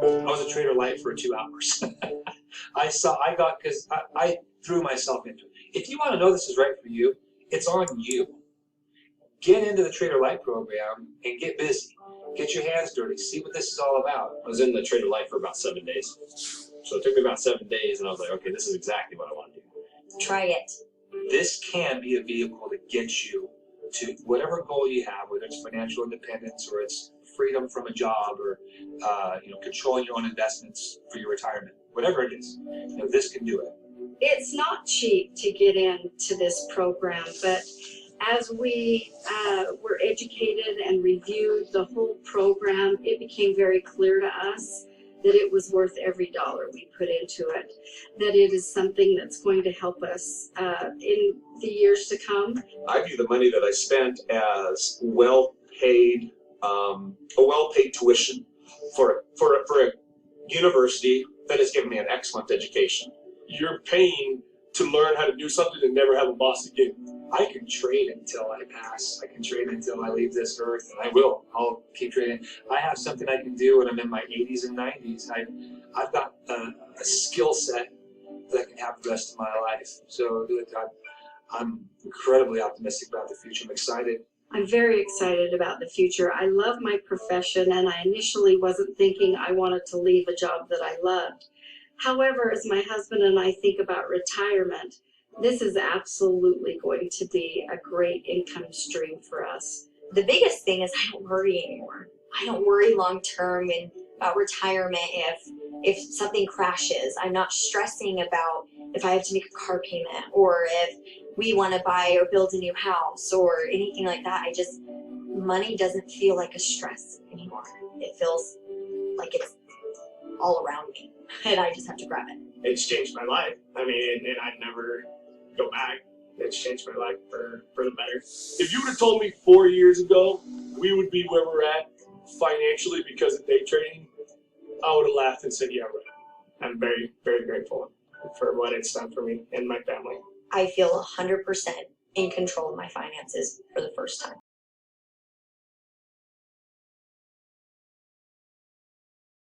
I was a trader light for 2 hours. I threw myself into it. If you want to know this is right for you, it's on you. Get into the Trader Light program and get busy. Get your hands dirty. See what this is all about. I was in the Trader Light for about 7 days. So it took me about 7 days, and I was like, okay, this is exactly what I want to do. Try it. This can be a vehicle to get you to whatever goal you have, whether it's financial independence or it's freedom from a job or controlling your own investments for your retirement. Whatever it is, this can do it. It's not cheap to get into this program, but as we were educated and reviewed the whole program, it became very clear to us that it was worth every dollar we put into it, that it is something that's going to help us in the years to come. I view the money that I spent as well-paid, a well-paid tuition for a university that has given me an excellent education. You're paying to learn how to do something and never have a boss again. I can trade until I pass. I can trade until I leave this earth, and I will. I'll keep trading. I have something I can do when I'm in my 80s and 90s. I've got a skill set that I can have the rest of my life. So I'm incredibly optimistic about the future. I'm excited. I'm very excited about the future. I love my profession, and I initially wasn't thinking I wanted to leave a job that I loved. However, as my husband and I think about retirement, this is absolutely going to be a great income stream for us. The biggest thing is I don't worry anymore. I don't worry long term and about retirement if something crashes. I'm not stressing about if I have to make a car payment or if we want to buy or build a new house or anything like that. Money doesn't feel like a stress anymore. It feels like it's all around me and I just have to grab it. It's changed my life. I mean, and I'd never go back. It's changed my life for the better. If you would have told me 4 years ago we would be where we're at financially because of day trading, I would have laughed and said, yeah, right. I'm very, very grateful for what it's done for me and my family. I feel 100% in control of my finances for the first time.